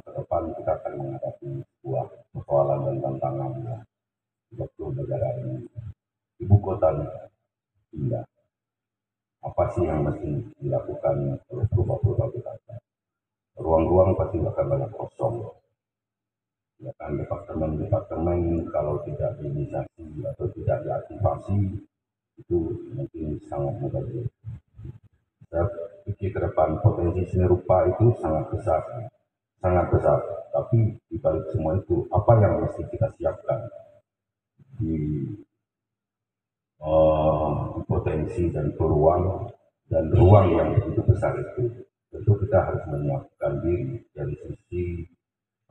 ke depan kita akan menghadapi sebuah persoalan dan tantangan ya, waktu negara ini ibu kota pindah. Apa sih yang mesti dilakukan oleh perubahan kita? Ruang-ruang pasti akan banyak kosong. Ya kan, departemen-departemen kalau tidak diinisiasi atau tidak diaktifasi itu mungkin sangat mudah. Saya pikir ke depan potensi seni rupa itu sangat besar, sangat besar. Tapi di balik semua itu, apa yang mesti kita siapkan di potensi dan peluang dan ruang yang begitu besar itu? Tentu kita harus menyiapkan diri dari sisi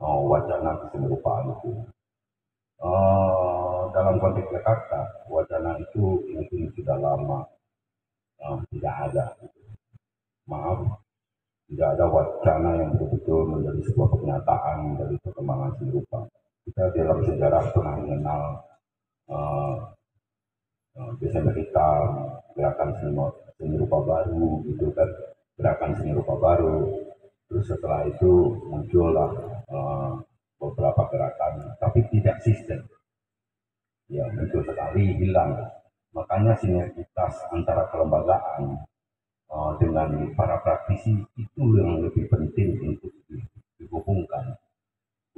wacana kesenrupaan itu. Dalam konteks Jakarta, wacana itu mungkin sudah lama tidak ada. Maaf, tidak ada wacana yang betul-betul menjadi sebuah kenyataan dari perkembangan seni rupa. Kita dalam sejarah pernah mengenal Desember Hitam, gerakan seni rupa baru, gitu kan, gerakan seni rupa baru. Terus setelah itu muncullah beberapa gerakan, tapi tidak sistem. Ya, muncul sekali, hilang. Makanya sinergitas antara kelembagaan dengan para praktisi itu yang lebih penting untuk dihubungkan,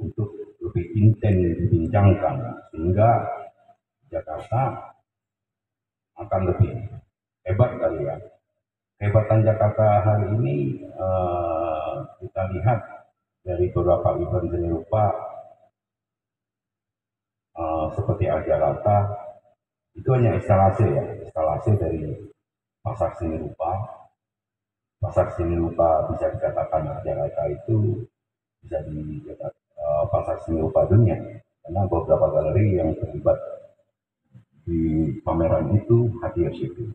untuk lebih intens dibincangkan, sehingga Jakarta akan lebih hebat kali ya. Kehebatan Jakarta hari ini kita lihat dari beberapa event seni rupa seperti Ajarata, itu hanya instalasi ya, instalasi dari pasar seni rupa. Pasar seni rupa bisa dikatakan Ajarata itu bisa dikatakan pasar seni rupa dunia, karena beberapa galeri yang terlibat di pameran itu hadir situ.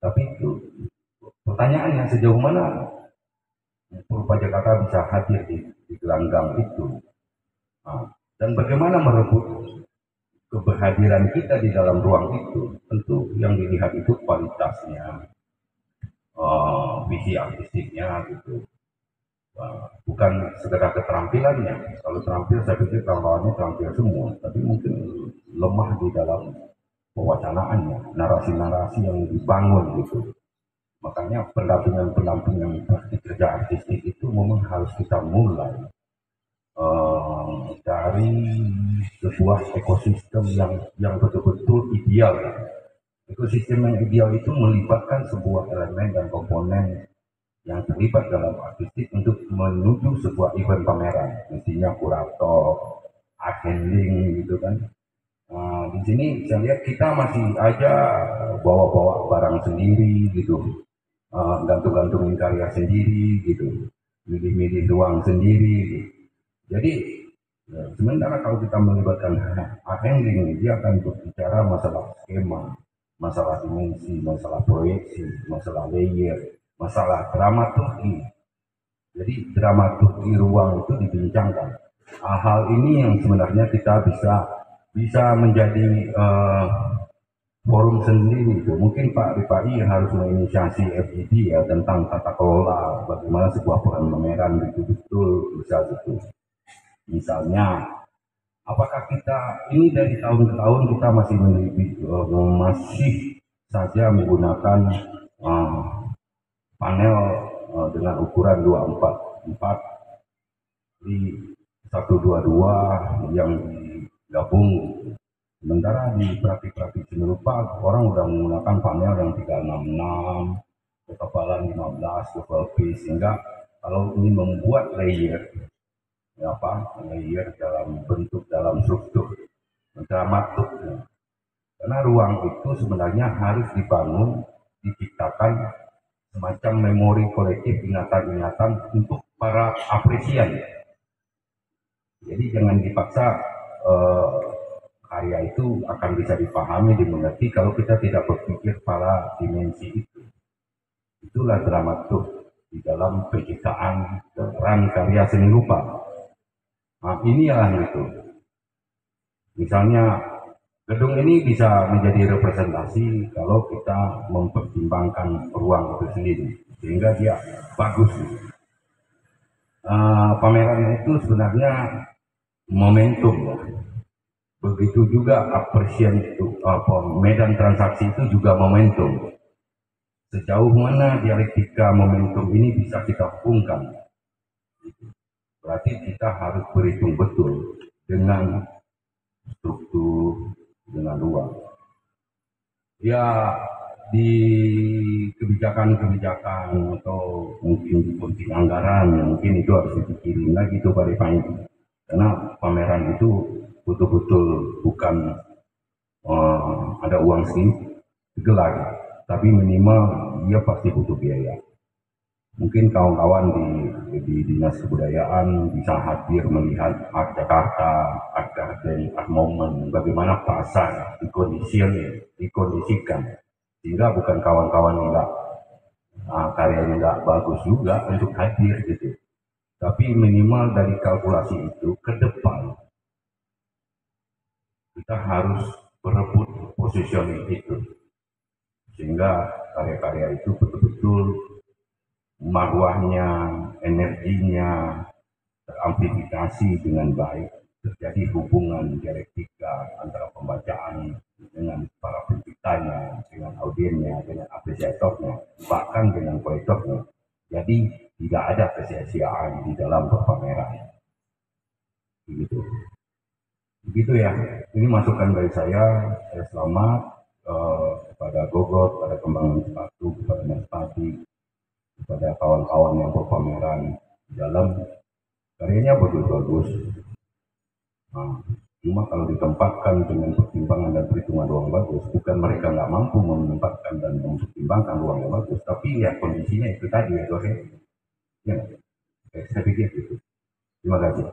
Tapi itu pertanyaannya, sejauh mana Purba Jakarta bisa hadir di gelanggang itu, dan bagaimana merebut keberhadiran kita di dalam ruang itu. Tentu yang dilihat itu kualitasnya, visi artistiknya gitu, bukan sekedar keterampilannya. Kalau terampil, saya pikir kawan-kawannya terampil semua, tapi mungkin lemah di dalam pewacanaannya, narasi-narasi yang dibangun gitu. Makanya pendampingan praktik kerja artistik itu memang harus kita mulai dari sebuah ekosistem yang betul-betul ideal. Ekosistem yang ideal itu melibatkan sebuah elemen dan komponen yang terlibat dalam artistik untuk menuju sebuah event pameran. Mestinya kurator, art handling gitu kan. Di sini saya lihat kita masih aja bawa-bawa barang sendiri gitu, gantung-gantungin karya sendiri gitu, milih-milih ruang sendiri gitu. Jadi sementara kalau kita melibatkan art handling, dia akan berbicara masalah skema, masalah dimensi, masalah proyeksi, masalah layer, masalah dramaturgi. Jadi dramaturgi ruang itu dibincangkan. Hal ini yang sebenarnya kita bisa menjadi forum sendiri itu. Mungkin Pak Rifai harus menginisiasi FGD ya, tentang tata kelola bagaimana sebuah pameran betul-betul bisa gitu. Misalnya, apakah kita ini dari tahun ke tahun kita masih saja menggunakan panel dengan ukuran 244 di 122 yang digabung. Sementara di praktik-praktik seni rupa orang udah menggunakan panel yang 366, ketebalan 15, level P, sehingga kalau ingin membuat layer dalam bentuk, dalam struktur dramatur, karena ruang itu sebenarnya harus dibangun, diciptakan semacam memori kolektif, ingatan-ingatan untuk para apresian. Jadi jangan dipaksa karya itu akan bisa dipahami, dimengerti kalau kita tidak berpikir pada dimensi itu. Itulah dramaturg di dalam penciptaan peran karya seni rupa. Nah, inilah itu. Misalnya gedung ini bisa menjadi representasi kalau kita mempertimbangkan ruang itu sendiri, sehingga dia bagus. pameran itu sebenarnya momentum ya. Begitu juga apresiasi itu, medan transaksi itu juga momentum. Sejauh mana dialektika momentum ini bisa kita hubungkan? Berarti kita harus berhitung betul dengan struktur, dengan ruang. Ya, di kebijakan-kebijakan atau mungkin di politik anggaran, mungkin itu harus dipikirin lagi tuh Pak Rifai. Karena pameran itu betul-betul bukan ada uang sih gelar, tapi minimal dia pasti butuh biaya. Mungkin kawan-kawan di dinas kebudayaan bisa hadir melihat Art Jakarta, Art Garden, Art Moment, bagaimana pasar dikondisikan, sehingga bukan kawan-kawan yang karyanya nggak bagus juga untuk hadir gitu. Tapi minimal dari kalkulasi itu ke depan kita harus berebut positioning itu, sehingga karya-karya itu betul-betul marwahnya, energinya teramplifikasi dengan baik, terjadi hubungan dialektika antara pembacaan dengan para penciptanya, dengan audiennya, dengan apresiatornya, bahkan dengan kolektornya. Jadi tidak ada kesia-siaan di dalam pameran. Begitu. Begitu ya. Ini masukan dari saya. Saya selamat kepada Gogot, kepada Kembangan Sepatu, kepada Mas Pati, kepada kawan-kawan yang berpameran di dalam karyanya bagus-bagus. Nah, cuma kalau ditempatkan dengan pertimbangan dan perhitungan ruang bagus, bukan mereka nggak mampu menempatkan dan mempertimbangkan ruang yang bagus, tapi ya kondisinya itu tadi ya, oke? Ya, saya pikir gitu. Terima kasih.